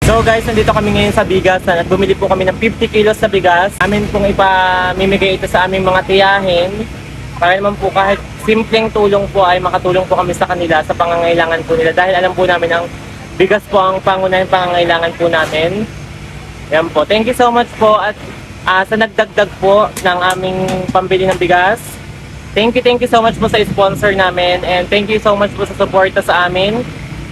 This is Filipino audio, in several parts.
So guys, nandito kami ngayon sa bigas na bumili po kami ng 50 kilos na bigas. Amin pong ipamimigay ito sa aming mga tiyahin. Para naman po kahit simpleng tulong po ay makatulong po kami sa kanila sa pangangailangan po nila. Dahil alam po namin ang bigas po ang pangunahing pangangailangan po namin. Yan po. Thank you so much po at sa nagdagdag po ng aming pambili ng bigas. Thank you so much po sa sponsor namin and thank you so much po sa suporta sa amin.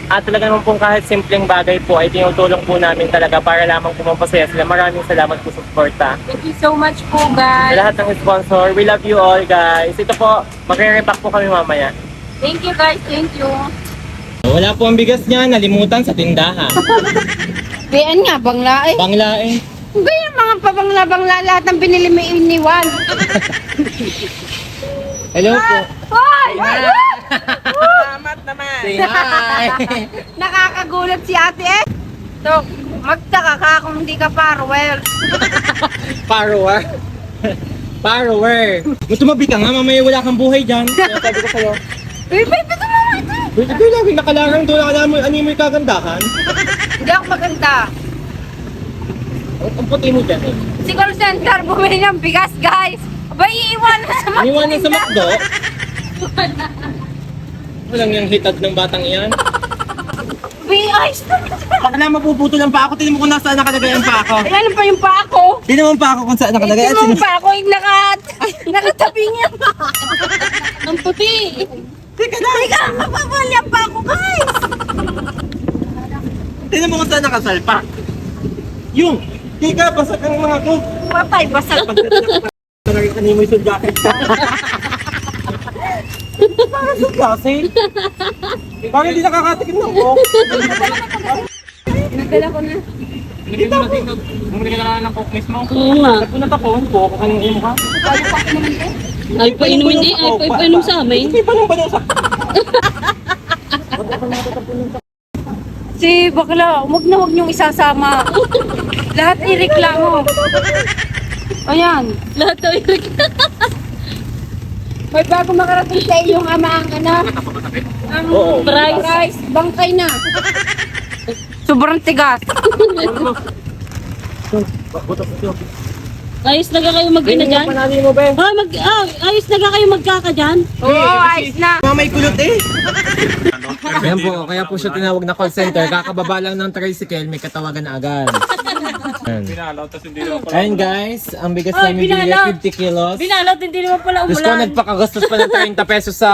At talaga naman pong kahit simpleng bagay po ay tinutulong po namin talaga para lamang po mapasaya sila. Maraming salamat po sa suporta. Thank you so much po, Sa guys. lahat ng sponsor, we love you all guys. Ito po, magre-repack po kami mamaya. Thank you, guys. Thank you. Wala po ang bigas niya, nalimutan sa tindahan. Biyan nga, bangla eh. Bangla eh. Ganyan mga pabangla-bangla lahat ng binili mo iniwan. Hello po. Hoy! Salamat naman. Say hi. Nakakagulat si ate eh. So, magtaka ka kung hindi ka parwell. Borrower. Borrower. Tumabi ka nga, mamaya wala kang buhay dyan. Kaya sabi ko sa'yo. Uy, babe, ito mo ito. Wait, ito laging nakalarang doon. Alam mo, ano mo yung kagandahan? Hindi ako maganda. Ang puti mo dyan eh. Si call center bumili ng bigas, guys. Abay, iiwan mo sa mga Iniwanan sa McDo. Walang yung hitad ng batang iyan. ayos na. Baka na mapuputol ang pa ako. Tingnan mo kung nasaan nakalagay ang pa ako. Ano pa yung pa ako? Tingnan mo ang pa ako kung saan nakalagay. Ito mo pa ako yung nakatabi niya. Ang puti. Teka lang. Teka, mapapalya pa ako, guys. Tingnan mo kung saan nakasalpa. Yung. Teka, basag ang mga ko. Patay, basag. Talagang kanimo yung jacket. Parang suklase. Parang hindi nakakatikim ng coke. Nagdala ko na. Hindi mo natin bumili ka na ng coke mismo. Oo nga. Nagpunat ako, coke, kanang imo ka. Ay pa inumin eh. Ay pa inom sa amin. Hindi pa nang ba sa... Si bakla, wag niyong isasama. Lahat ireklamo. Ayan. Lahat to irik. May bago makarating sa iyong ama ang anak. Ang Oo. price, bangkay na. Sobrang tigas. Ayos na kayo mag-ina dyan. Panali mo ba? Ayos na kayo magkaka dyan. Oo, ayos na. May kulot eh. Ayan po, kaya po siya tinawag na call center. Kakababa lang ng tricycle, may katawagan na agad. Ayan guys, ang bigas Ay, namin binili binalot. 50 kilos. Binalot, hindi naman pala Diyos ko, umulan. nagpakagastos pa ng 30 pesos sa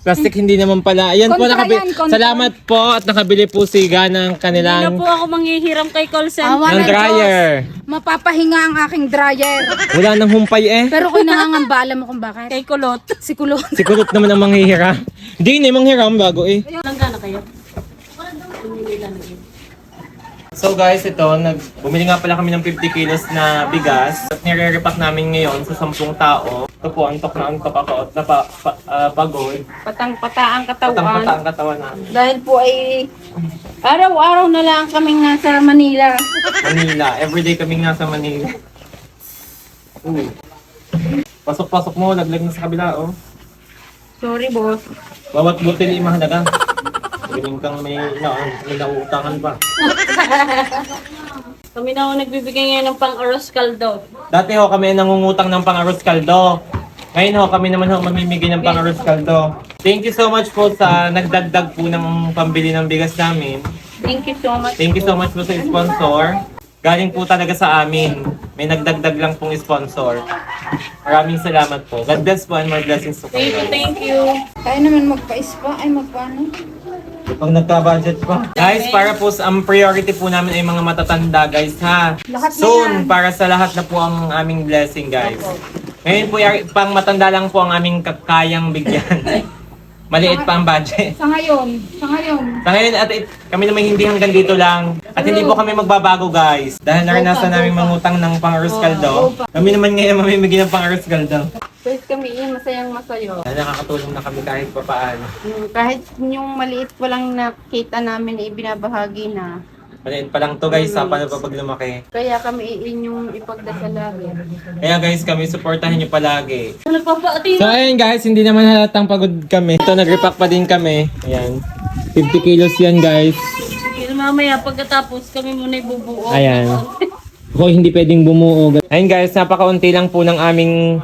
plastic, hindi naman pala. Ayan po, Kontra yan, kontra. salamat po at nakabili po si Ganang Hindi na kanilang po ako manghihiram kay call center. Awa ng na, dryer. Mapapahinga ang aking dryer. Wala nang humpay eh. Pero kung nangangamba, alam mo kung bakit? Kay Kulot. Si Kulot. Si Kulot naman ang manghihiram. Hindi, manghiram bago eh. Langga na kayo. So guys, ito, bumili nga pala kami ng 50 kilos na bigas at nire-repack namin ngayon sa 10 tao. Ito po, antok ako at pagod. Patang-pata ang Patang-pata ang katawan namin. Dahil po ay araw-araw na lang kaming nasa Manila. Manila, everyday kaming nasa Manila. Uy. Pasok-pasok mo, laglag na sa kabila, oh. Sorry, boss. Bawat butil ay mahalaga. Galing kang may nauutangan pa. Kami na ako nagbibigay ngayon ng pang-aros kaldo. Dati ho kami nangungutang ng pang-aros kaldo. Ngayon ho kami naman ho mamimigay ng pang-aros kaldo. Thank you so much po sa nagdagdag po ng pambili ng bigas namin. Thank you so much. Thank you so much po sa sponsor. Galing po talaga sa amin. May nagdagdag lang pong sponsor. Maraming salamat po. God bless po and more blessings to Thank you, kayo. thank you. Kaya naman magpa-spa. Ay, magpaano? Pag nagka-budget pa. Guys, para po ang priority po namin ay mga matatanda guys ha. Lahat na Soon, yan. para sa lahat na po ang aming blessing guys. Ngayon po, pang matanda lang po ang aming kayang bigyan. Maliit pa ang budget. Sa ngayon. Sa ngayon. Sa ngayon, at kami naman hindi hanggang dito lang. At hindi po kami magbabago guys. Dahil naranasan namin mangutang ng pang-arroz kaldo. Kami naman ngayon mamimigay ng pang-arroz kaldo. Pwede kami masayang masayo. Nakakatulong na kami kahit pa paano. Kahit yung maliit pa lang nakita namin ibinabahagi na. Maliit pa lang to guys, ha, paano pa pag lumaki. Kaya kami inyong ipagdasal lagi. Kaya guys, kami supportahan nyo palagi. Nagpapaati. So ayun guys, hindi naman halatang pagod kami. Ito, nag-repack pa din kami. Ayan. 50 kilos yan guys. mamaya pagkatapos kami muna ibubuo. Ayan. Ako hindi pwedeng bumuo. Ayun guys, napakaunti lang po ng aming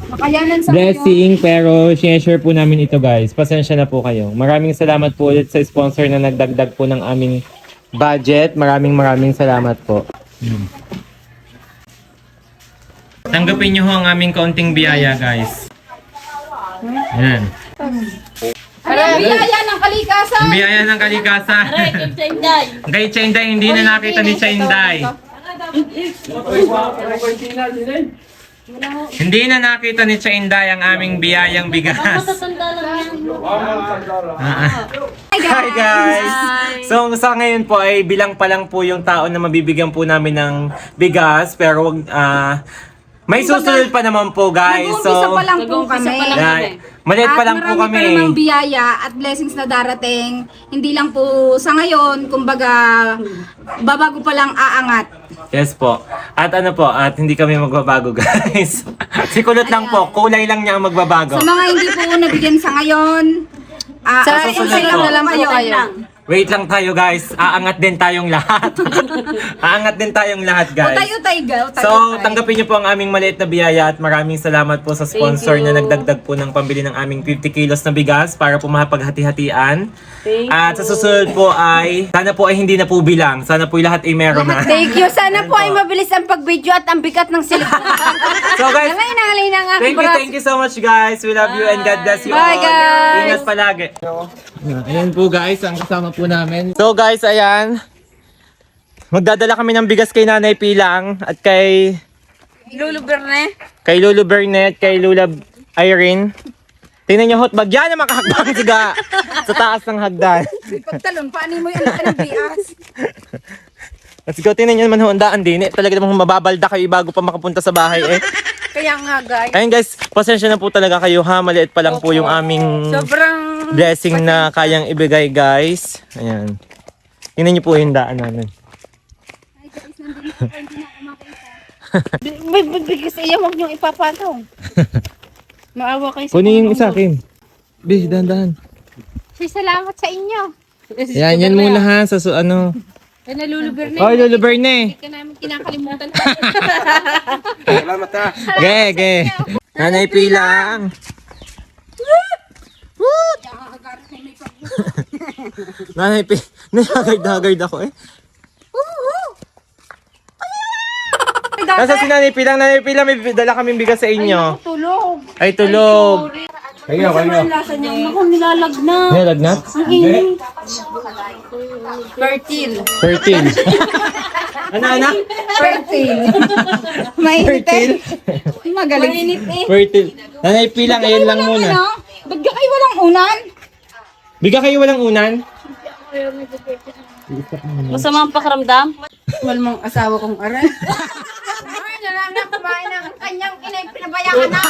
Makayanan sa blessing pero share po namin ito guys. Pasensya na po kayo. Maraming salamat po ulit sa sponsor na nagdagdag po ng aming budget. Maraming salamat po. Tanggapin nyo ho ang aming kaunting biyaya guys. Ayan. Biyaya ng kalikasan. Ang biyaya ng kalikasan. Aray, Chinday. Kay Chinday, hindi na nakita ni Chinday. Hindi na nakita ni Chinday ang aming biyayang bigas. Matatanda lang yan. Hi guys! So sa ngayon po ay bilang pa lang po yung tao na mabibigyan po namin ng bigas pero wag may susunod pa naman po guys. Nag-uumpisa pa lang po Nag-uumpisa kami. pa lang. Maliit pa lang po At marami kami. pa namang biyaya at blessings na darating. Hindi lang po sa ngayon, kumbaga, babago pa lang aangat. Yes po. At ano po, at hindi kami magbabago guys. Si Kulot lang po, kulay lang niya ang magbabago. Sa mga hindi po nabigyan sa ngayon, susunod susunod po. na lang po kayo. Wait lang tayo guys, aangat din tayong lahat. Aangat din tayong lahat guys. Tayo. So, tanggapin niyo po ang aming maliit na biyaya at maraming salamat po sa sponsor na nagdagdag po ng pambili ng aming 50 kilos na bigas para po mapaghati-hatian. At sa susunod po ay, sana po ay hindi na po bilang. Sana po lahat ay meron na. Thank you. Sana po ay mabilis ang pag-video at ang bigat ng silikon. So guys, Nangalay na nga. thank you so much guys. We love you and God bless you Bye, all. guys. Ingat palagi. Ayan po guys, ang kasama po namin. So guys, ayan. Magdadala kami ng bigas kay Nanay Pilang at kay Lulu Berne. kay Lulu Burnett, kay Lula Irene. Tingnan niyo hot bag yan na makahakbang siga sa taas ng hagdan. Pagtalon, paano mo yung anak ng bias? Let's go, tingnan niyo naman ho, ang daan din. Talaga namang mababalda kayo bago pa makapunta sa bahay eh. Kaya nga guys. Ayun guys, pasensya na po talaga kayo ha. Maliit pa lang po yung aming Sobrang blessing na kayang ibigay guys. Ayan. Tingnan niyo po yung daan namin. Bigis iya, huwag niyong ipapataw. Maawa kayo sa Kunin yung isa, Kim. Bis, dahan-dahan. Salamat sa inyo. Yan muna ha, sa ano. Ay, Lulu Berne. Oh, Lulu Berne. Hindi ka namin kinakalimutan. Ge. Nanay Pilang. Nanay Pilang. Nahagard ako eh. Nasa si Nanay Pilang. Nanay Pilang, may dala kaming bigas sa inyo. Tulog. Ay, tulog. lasa niya. Ako, nilalagnat. Nilagnat? Ang init. Fertile. Fertile. Ano? Fertile. Mainit eh. Magaling. Mainit eh. Fertile. Nanay Pilang, ayun lang muna. Ba't ka kayo walang unan? Biga kayo walang unan? Masama ang pakiramdam. Walang asawa kong aray. Ay, nalang na kumain ng kanyang inay pinabayaan na.